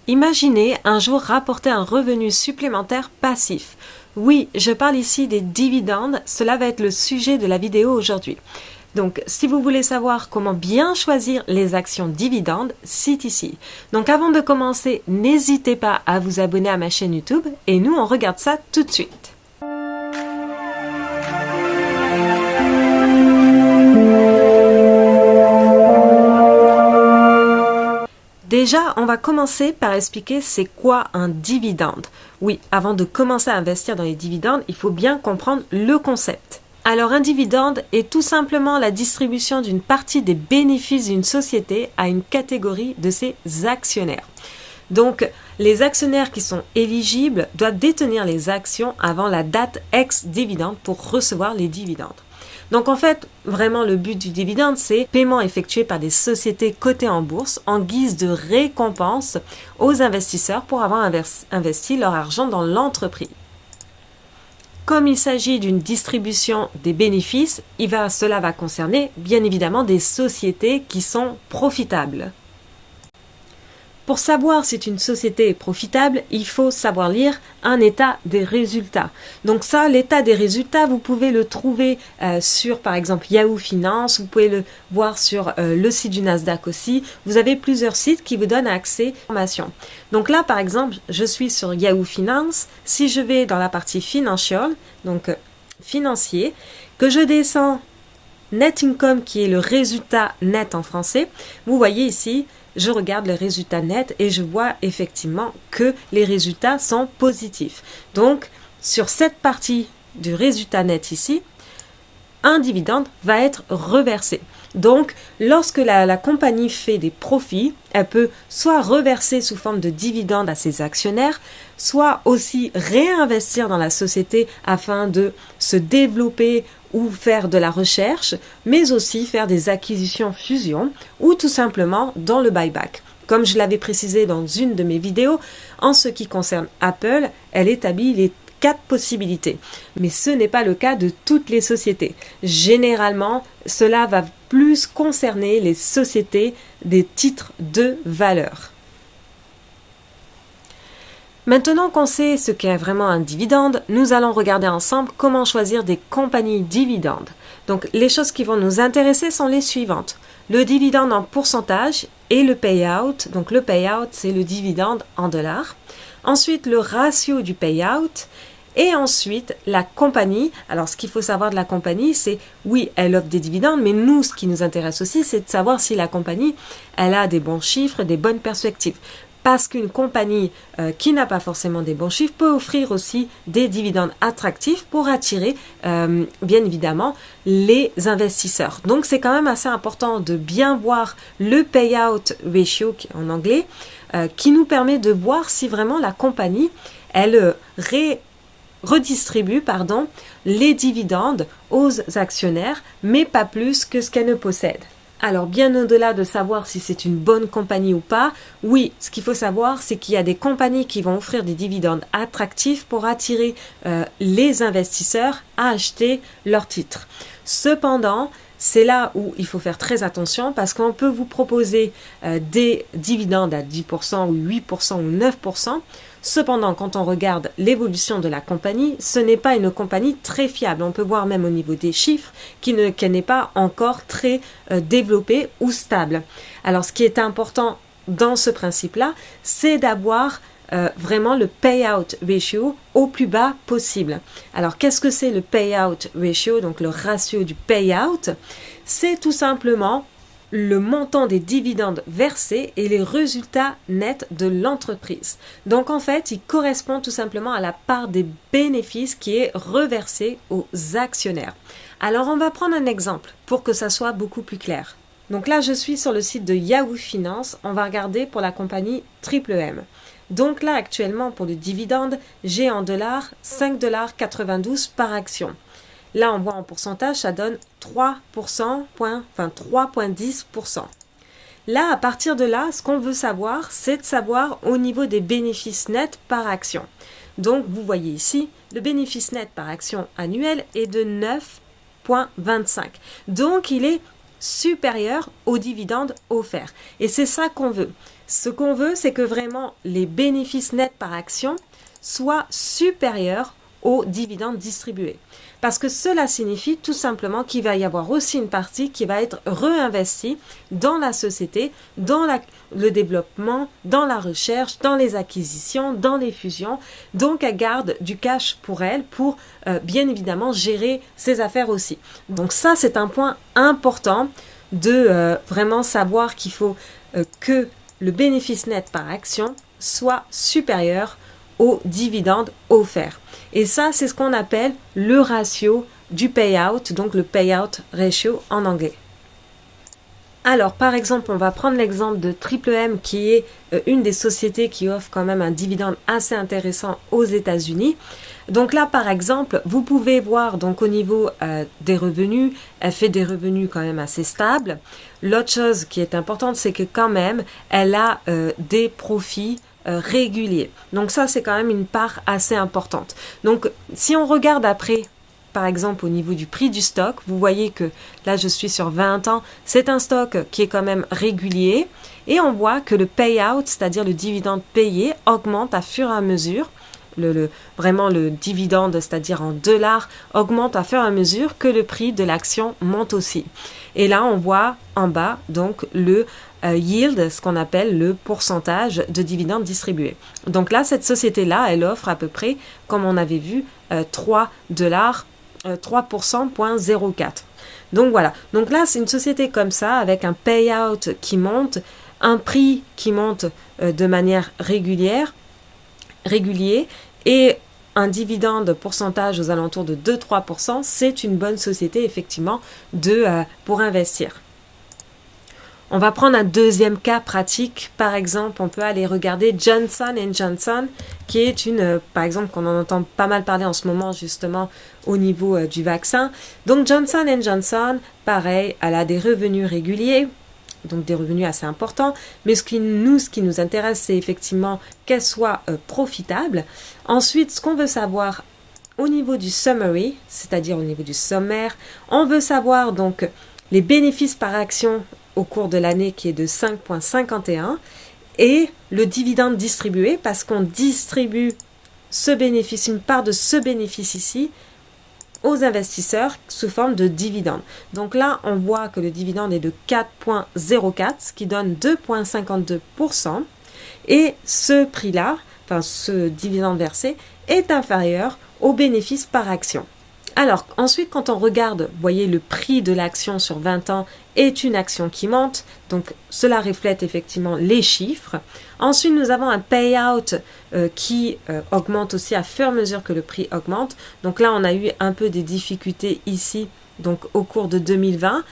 Imaginez un jour rapporter un revenu supplémentaire passif. Oui, je parle ici des dividendes, cela va être le sujet de la vidéo aujourd'hui. Donc, si vous voulez savoir comment bien choisir les actions dividendes, c'est ici. Donc, avant de commencer, n'hésitez pas à vous abonner à ma chaîne YouTube et nous, on regarde ça tout de suite. Déjà, on va commencer par expliquer c'est quoi un dividende. Oui, avant de commencer à investir dans les dividendes, il faut bien comprendre le concept. Alors un dividende est tout simplement la distribution d'une partie des bénéfices d'une société à une catégorie de ses actionnaires. Donc les actionnaires qui sont éligibles doivent détenir les actions avant la date ex-dividende pour recevoir les dividendes. Donc en fait, vraiment le but du dividende, c'est paiement effectué par des sociétés cotées en bourse en guise de récompense aux investisseurs pour avoir investi leur argent dans l'entreprise. Comme il s'agit d'une distribution des bénéfices, cela va concerner bien évidemment des sociétés qui sont profitables. Pour savoir si une société est profitable, il faut savoir lire un état des résultats. Donc ça, l'état des résultats, vous pouvez le trouver sur par exemple Yahoo Finance, vous pouvez le voir sur le site du Nasdaq aussi. Vous avez plusieurs sites qui vous donnent accès à l'information. Donc là, par exemple, je suis sur Yahoo Finance. Si je vais dans la partie financial, donc financier, que je descends net income qui est le résultat net en français, vous voyez ici, je regarde les résultats nets et je vois effectivement que les résultats sont positifs. Donc, sur cette partie du résultat net ici, un dividende va être reversé. Donc, lorsque la compagnie fait des profits, elle peut soit reverser sous forme de dividende à ses actionnaires, soit aussi réinvestir dans la société afin de se développer ou faire de la recherche, mais aussi faire des acquisitions-fusions ou tout simplement dans le buyback. Comme je l'avais précisé dans une de mes vidéos, en ce qui concerne Apple, elle établit les 4 possibilités. Mais ce n'est pas le cas de toutes les sociétés. Généralement, cela va plus concerner les sociétés des titres de valeur. Maintenant qu'on sait ce qu'est vraiment un dividende, nous allons regarder ensemble comment choisir des compagnies dividendes. Donc les choses qui vont nous intéresser sont les suivantes. Le dividende en pourcentage et le payout. Donc le payout, c'est le dividende en dollars. Ensuite, le ratio du payout. Et ensuite, la compagnie. Alors, ce qu'il faut savoir de la compagnie, c'est, oui, elle offre des dividendes, mais nous, ce qui nous intéresse aussi, c'est de savoir si la compagnie, elle a des bons chiffres, des bonnes perspectives. Parce qu'une compagnie qui n'a pas forcément des bons chiffres peut offrir aussi des dividendes attractifs pour attirer, bien évidemment, les investisseurs. Donc, c'est quand même assez important de bien voir le payout ratio en anglais, qui nous permet de voir si vraiment la compagnie, elle redistribue les dividendes aux actionnaires, mais pas plus que ce qu'elle ne possède. Alors, bien au-delà de savoir si c'est une bonne compagnie ou pas, oui, ce qu'il faut savoir, c'est qu'il y a des compagnies qui vont offrir des dividendes attractifs pour attirer les investisseurs à acheter leurs titres. Cependant, c'est là où il faut faire très attention parce qu'on peut vous proposer des dividendes à 10% ou 8% ou 9%. Cependant, quand on regarde l'évolution de la compagnie, ce n'est pas une compagnie très fiable. On peut voir même au niveau des chiffres qu'elle n'est pas encore très développée ou stable. Alors, ce qui est important dans ce principe-là, c'est d'avoir vraiment le payout ratio au plus bas possible. Alors, qu'est-ce que c'est le payout ratio, donc le ratio du payout? C'est tout simplement le montant des dividendes versés et les résultats nets de l'entreprise. Donc en fait, il correspond tout simplement à la part des bénéfices qui est reversée aux actionnaires. Alors on va prendre un exemple pour que ça soit beaucoup plus clair. Donc là, je suis sur le site de Yahoo Finance. On va regarder pour la compagnie M. Donc là, actuellement, pour le dividende, j'ai en dollars 5,92 $ par action. Là, on voit en pourcentage, ça donne 3,10%. Là, à partir de là, ce qu'on veut savoir, c'est de savoir au niveau des bénéfices nets par action. Donc, vous voyez ici, le bénéfice net par action annuel est de 9,25. Donc, il est supérieur aux dividendes offerts. Et c'est ça qu'on veut. Ce qu'on veut, c'est que vraiment les bénéfices nets par action soient supérieurs aux dividendes distribués. Parce que cela signifie tout simplement qu'il va y avoir aussi une partie qui va être réinvestie dans la société, dans le développement, dans la recherche, dans les acquisitions, dans les fusions. Donc, elle garde du cash pour elle, pour bien évidemment gérer ses affaires aussi. Donc ça, c'est un point important de vraiment savoir qu'il faut que le bénéfice net par action soit supérieur aux dividendes offerts. Et ça, c'est ce qu'on appelle le ratio du payout, donc le payout ratio en anglais. Alors, par exemple, on va prendre l'exemple de Triple M, qui est une des sociétés qui offre quand même un dividende assez intéressant aux États-Unis. Donc là, par exemple, vous pouvez voir donc au niveau des revenus, elle fait des revenus quand même assez stables. L'autre chose qui est importante, c'est que quand même, elle a des profits réguliers. Donc ça, c'est quand même une part assez importante. Donc, si on regarde après, par exemple, au niveau du prix du stock, vous voyez que là, je suis sur 20 ans. C'est un stock qui est quand même régulier. Et on voit que le payout, c'est-à-dire le dividende payé, augmente à fur et à mesure. Vraiment le dividende, c'est-à-dire en dollars, augmente à fur et à mesure que le prix de l'action monte aussi. Et là, on voit en bas donc le yield, ce qu'on appelle le pourcentage de dividendes distribués. Donc là, cette société-là, elle offre à peu près, comme on avait vu, 3%,04. Donc voilà. Donc là, c'est une société comme ça, avec un payout qui monte, un prix qui monte de manière régulier, et un dividende pourcentage aux alentours de 2-3%, c'est une bonne société effectivement pour investir. On va prendre un deuxième cas pratique. Par exemple, on peut aller regarder Johnson & Johnson, qui est par exemple, qu'on en entend pas mal parler en ce moment justement au niveau du vaccin. Donc Johnson & Johnson, pareil, elle a des revenus réguliers, donc des revenus assez importants, mais ce qui nous intéresse, c'est effectivement qu'elle soit profitable. Ensuite, ce qu'on veut savoir au niveau du summary, c'est-à-dire au niveau du sommaire, on veut savoir donc les bénéfices par action au cours de l'année qui est de 5,51 et le dividende distribué, parce qu'on distribue ce bénéfice, une part de ce bénéfice ici, aux investisseurs sous forme de dividende. Donc là, on voit que le dividende est de 4,04, ce qui donne 2,52%. Et ce prix-là, enfin ce dividende versé, est inférieur au bénéfice par action. Alors, ensuite, quand on regarde, vous voyez, le prix de l'action sur 20 ans est une action qui monte. Donc, cela reflète effectivement les chiffres. Ensuite, nous avons un payout qui augmente aussi à fur et à mesure que le prix augmente. Donc là, on a eu un peu des difficultés ici, donc au cours de 2020.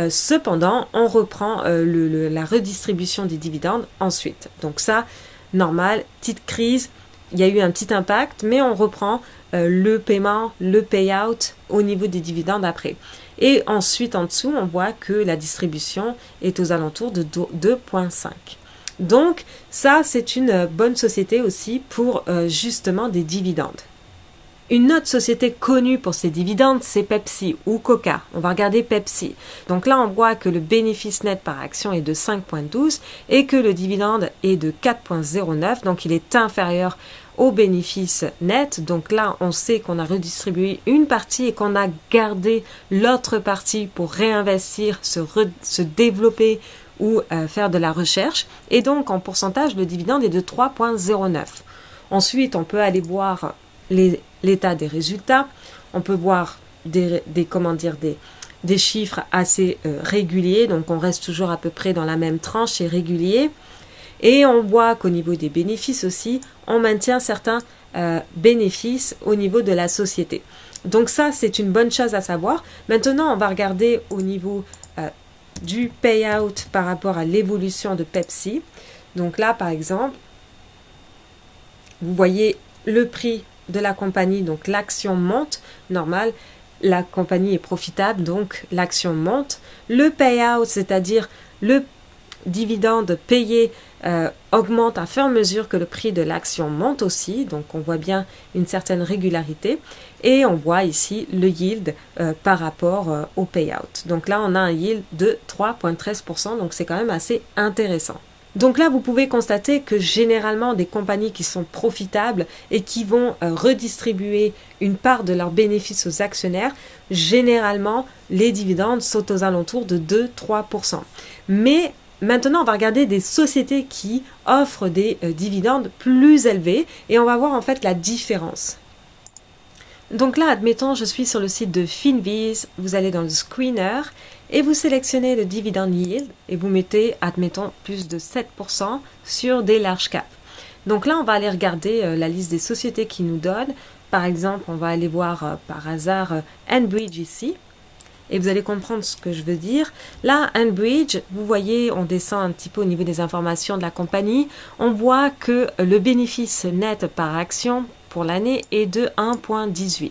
Cependant, on reprend la redistribution des dividendes ensuite. Donc ça, normal, petite crise, il y a eu un petit impact, mais on reprend le paiement, le payout au niveau des dividendes après. Et ensuite, en dessous, on voit que la distribution est aux alentours de 2,5. Donc, ça, c'est une bonne société aussi pour justement des dividendes. Une autre société connue pour ses dividendes, c'est Pepsi ou Coca. On va regarder Pepsi. Donc là, on voit que le bénéfice net par action est de 5,12 et que le dividende est de 4,09. Donc, il est inférieur au bénéfice net. Donc là, on sait qu'on a redistribué une partie et qu'on a gardé l'autre partie pour réinvestir, se développer ou faire de la recherche. Et donc, en pourcentage, le dividende est de 3,09. Ensuite, on peut aller voir l'état des résultats. On peut voir des chiffres assez réguliers. Donc, on reste toujours à peu près dans la même tranche et régulier. Et on voit qu'au niveau des bénéfices aussi, on maintient certains bénéfices au niveau de la société. Donc ça, c'est une bonne chose à savoir. Maintenant, on va regarder au niveau du payout par rapport à l'évolution de Pepsi. Donc là, par exemple, vous voyez le prix de la compagnie, donc l'action monte, normal, la compagnie est profitable, donc l'action monte. Le payout, c'est-à-dire le dividende payé, augmente à fur et à mesure que le prix de l'action monte aussi, donc on voit bien une certaine régularité, et on voit ici le yield par rapport au payout. Donc là, on a un yield de 3,13%, donc c'est quand même assez intéressant. Donc là, vous pouvez constater que généralement, des compagnies qui sont profitables et qui vont redistribuer une part de leurs bénéfices aux actionnaires, généralement, les dividendes sont aux alentours de 2-3%. Mais maintenant, on va regarder des sociétés qui offrent des dividendes plus élevés et on va voir en fait la différence. Donc là, admettons, je suis sur le site de Finviz, vous allez dans le screener et vous sélectionnez le dividend yield et vous mettez, admettons, plus de 7% sur des large caps. Donc là, on va aller regarder la liste des sociétés qui nous donnent. Par exemple, on va aller voir par hasard Enbridge ici. Et vous allez comprendre ce que je veux dire. Là, Enbridge, vous voyez, on descend un petit peu au niveau des informations de la compagnie. On voit que le bénéfice net par action pour l'année est de 1,18.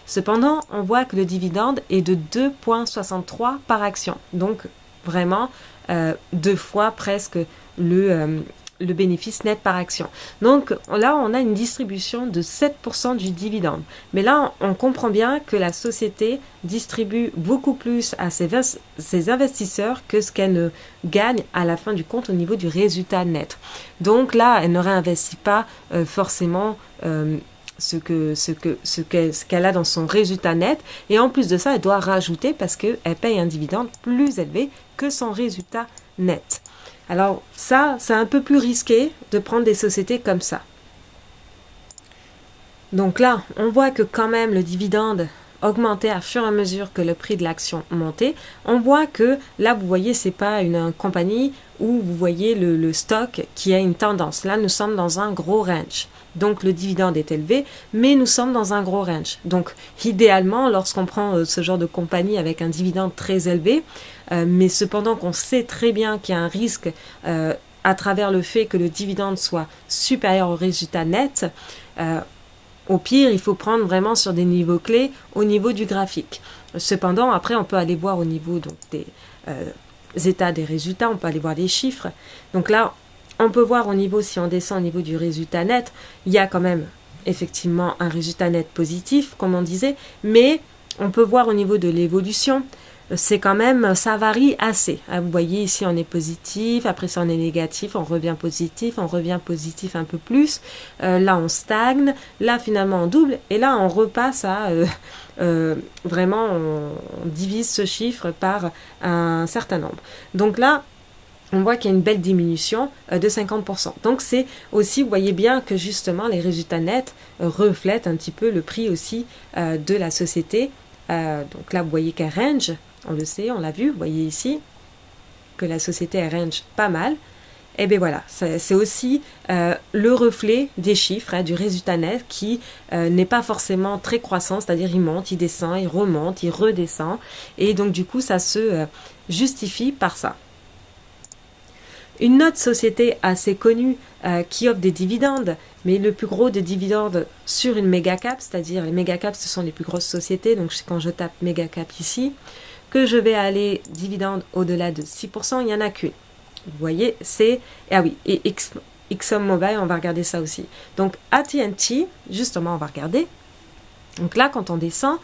Cependant, on voit que le dividende est de 2,63 par action. Donc, vraiment, 2 fois presque le bénéfice net par action. Donc là, on a une distribution de 7% du dividende. Mais là, on comprend bien que la société distribue beaucoup plus à ses investisseurs que ce qu'elle ne gagne à la fin du compte au niveau du résultat net. Donc là, elle ne réinvestit pas forcément ce qu'elle a dans son résultat net. Et en plus de ça, elle doit rajouter parce qu'elle paye un dividende plus élevé que son résultat net. Alors ça, c'est un peu plus risqué de prendre des sociétés comme ça. Donc là, on voit que quand même le dividende augmentait à fur et à mesure que le prix de l'action montait. On voit que là, vous voyez, c'est pas une compagnie où vous voyez le stock qui a une tendance. Là, nous sommes dans un gros range. Donc le dividende est élevé, mais nous sommes dans un gros range. Donc idéalement, lorsqu'on prend ce genre de compagnie avec un dividende très élevé, mais cependant qu'on sait très bien qu'il y a un risque à travers le fait que le dividende soit supérieur au résultat net, au pire, il faut prendre vraiment sur des niveaux clés au niveau du graphique. Cependant, après, on peut aller voir au niveau donc, des états des résultats, on peut aller voir les chiffres. Donc là, on peut voir au niveau, si on descend au niveau du résultat net, il y a quand même effectivement un résultat net positif, comme on disait, mais on peut voir au niveau de l'évolution, c'est quand même, ça varie assez. Vous voyez ici on est positif, après ça on est négatif, on revient positif un peu plus, là on stagne, là finalement on double, et là on repasse à, vraiment on divise ce chiffre par un certain nombre. Donc là, on voit qu'il y a une belle diminution de 50%. Donc c'est aussi, vous voyez bien que justement les résultats nets reflètent un petit peu le prix aussi de la société. Donc là vous voyez qu'elle range, on le sait, on l'a vu, vous voyez ici que la société elle range pas mal. Et bien voilà, c'est aussi le reflet des chiffres, du résultat net qui n'est pas forcément très croissant, c'est-à-dire il monte, il descend, il remonte, il redescend. Et donc du coup ça se justifie par ça. Une autre société assez connue qui offre des dividendes, mais le plus gros des dividendes sur une méga cap, c'est-à-dire les méga caps, ce sont les plus grosses sociétés, donc quand je tape méga cap ici, que je vais aller dividende au-delà de 6%, il n'y en a qu'une. Vous voyez, c'est... Ah oui, et ExxonMobil, on va regarder ça aussi. Donc AT&T, justement, on va regarder. Donc là, quand on descend,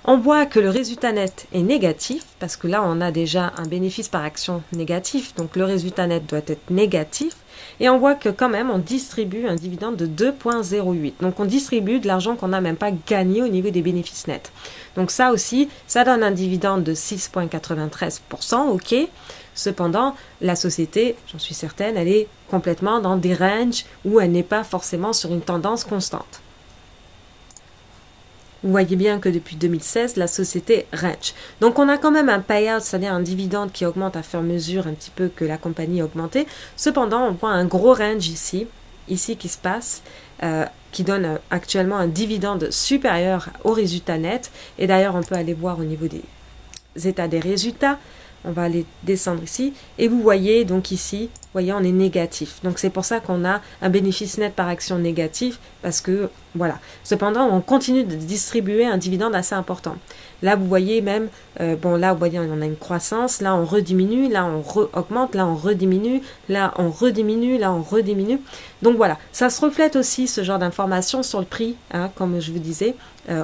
on voit que le résultat net est négatif, parce que là, on a déjà un bénéfice par action négatif, donc le résultat net doit être négatif, et on voit que quand même, on distribue un dividende de 2,08. Donc on distribue de l'argent qu'on n'a même pas gagné au niveau des bénéfices nets. Donc ça aussi, ça donne un dividende de 6,93%, ok. Cependant, la société, j'en suis certaine, elle est complètement dans des ranges où elle n'est pas forcément sur une tendance constante. Vous voyez bien que depuis 2016, la société range. Donc on a quand même un payout, c'est-à-dire un dividende qui augmente à fur et à mesure un petit peu que la compagnie a augmenté. Cependant, on voit un gros range ici qui se passe, qui donne actuellement un dividende supérieur au résultat net. Et d'ailleurs, on peut aller voir au niveau des états des résultats. On va aller descendre ici et vous voyez donc ici, vous voyez on est négatif. Donc c'est pour ça qu'on a un bénéfice net par action négatif parce que voilà. Cependant on continue de distribuer un dividende assez important. Là vous voyez même, bon là vous voyez on a une croissance, là on rediminue, là on augmente, là on rediminue, là on rediminue, là on rediminue. Donc voilà, ça se reflète aussi ce genre d'informations sur le prix, hein, comme je vous disais,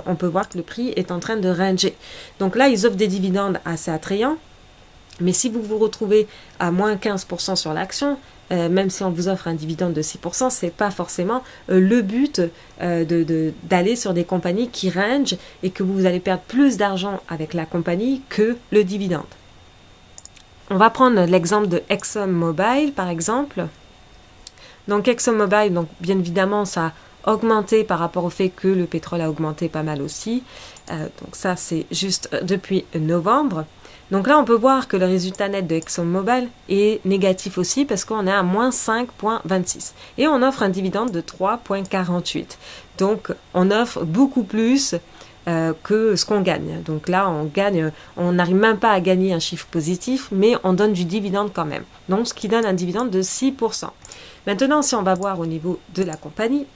on peut voir que le prix est en train de ranger. Donc là ils offrent des dividendes assez attrayants. Mais si vous vous retrouvez à moins 15% sur l'action, même si on vous offre un dividende de 6%, c'est pas forcément le but d'aller sur des compagnies qui range et que vous allez perdre plus d'argent avec la compagnie que le dividende. On va prendre l'exemple de ExxonMobil par exemple. Donc ExxonMobil, donc bien évidemment, ça a augmenté par rapport au fait que le pétrole a augmenté pas mal aussi. Donc ça, c'est juste depuis novembre. Donc là, on peut voir que le résultat net de ExxonMobil est négatif aussi parce qu'on est à moins 5,26. Et on offre un dividende de 3,48. Donc, on offre beaucoup plus que ce qu'on gagne. Donc là, on n'arrive même pas à gagner un chiffre positif, mais on donne du dividende quand même. Donc, ce qui donne un dividende de 6%. Maintenant, si on va voir au niveau de la compagnie,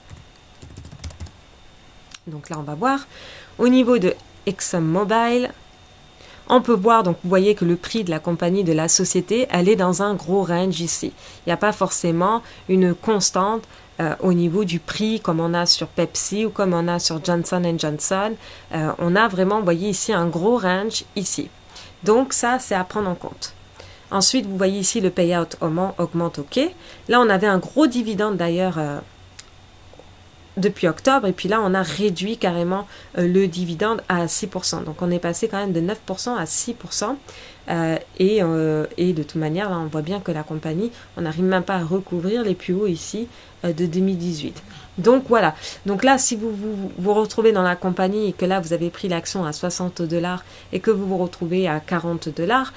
donc là, on va voir au niveau de ExxonMobil, on peut voir, donc vous voyez que le prix de la compagnie, de la société, elle est dans un gros range ici. Il n'y a pas forcément une constante au niveau du prix comme on a sur Pepsi ou comme on a sur Johnson & Johnson. On a vraiment, vous voyez ici, un gros range ici. Donc ça, c'est à prendre en compte. Ensuite, vous voyez ici le payout augmente, ok. Là, on avait un gros dividende d'ailleurs depuis octobre, et puis là, on a réduit carrément le dividende à 6%. Donc, on est passé quand même de 9% à 6%. Et de toute manière, là, on voit bien que la compagnie, on n'arrive même pas à recouvrir les plus hauts ici de 2018. Donc, voilà. Donc là, si vous retrouvez dans la compagnie et que là, vous avez pris l'action à 60 $, et que vous vous retrouvez à 40 $,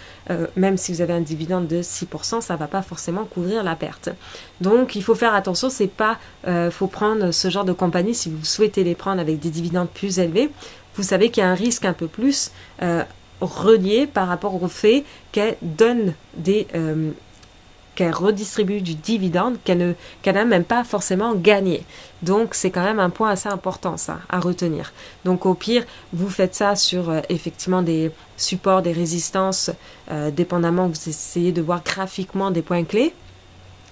même si vous avez un dividende de 6%, ça ne va pas forcément couvrir la perte. Donc, il faut faire attention. C'est pas, faut prendre ce genre de compagnie si vous souhaitez les prendre avec des dividendes plus élevés. Vous savez qu'il y a un risque un peu plus relié par rapport au fait qu'elle donne qu'elle redistribue du dividende qu'elle n'a même pas forcément gagné. Donc, c'est quand même un point assez important, ça, à retenir. Donc, au pire, vous faites ça sur, effectivement, des supports, des résistances, dépendamment, vous essayez de voir graphiquement des points clés.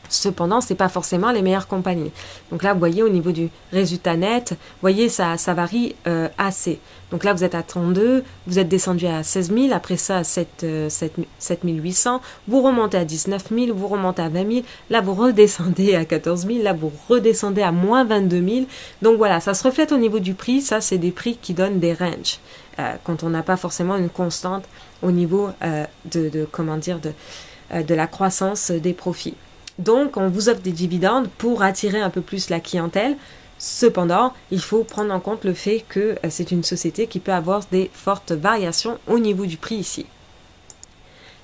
Cependant, ce n'est pas forcément les meilleures compagnies. Donc là, vous voyez, au niveau du résultat net, vous voyez, ça varie assez. Donc là, vous êtes à 32, vous êtes descendu à 16 000, après ça, à 7 800, vous remontez à 19 000, vous remontez à 20 000, là, vous redescendez à 14 000, là, vous redescendez à moins 22 000. Donc voilà, ça se reflète au niveau du prix. Ça, c'est des prix qui donnent des ranges. Quand on n'a pas forcément une constante au niveau de la croissance des profits. Donc, on vous offre des dividendes pour attirer un peu plus la clientèle. Cependant, il faut prendre en compte le fait que c'est une société qui peut avoir des fortes variations au niveau du prix ici.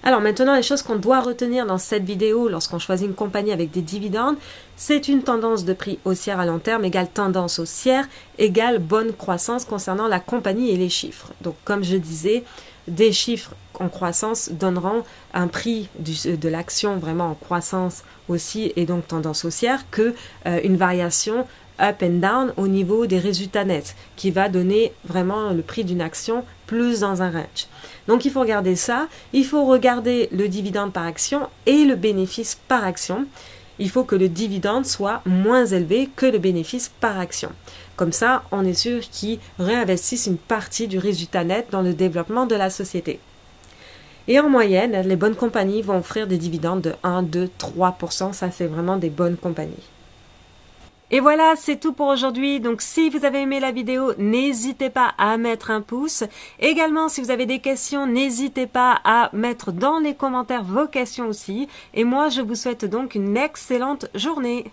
Alors maintenant, les choses qu'on doit retenir dans cette vidéo lorsqu'on choisit une compagnie avec des dividendes, c'est une tendance de prix haussière à long terme égale tendance haussière égale bonne croissance concernant la compagnie et les chiffres. Donc, comme je disais, des chiffres en croissance donneront un prix de l'action vraiment en croissance aussi et donc tendance haussière que une variation up and down au niveau des résultats nets qui va donner vraiment le prix d'une action plus dans un range. Donc il faut regarder ça, il faut regarder le dividende par action et le bénéfice par action. Il faut que le dividende soit moins élevé que le bénéfice par action. Comme ça, on est sûr qu'ils réinvestissent une partie du résultat net dans le développement de la société. Et en moyenne, les bonnes compagnies vont offrir des dividendes de 1, 2, 3%. Ça, c'est vraiment des bonnes compagnies. Et voilà, c'est tout pour aujourd'hui. Donc, si vous avez aimé la vidéo, n'hésitez pas à mettre un pouce. Également, si vous avez des questions, n'hésitez pas à mettre dans les commentaires vos questions aussi. Et moi, je vous souhaite donc une excellente journée.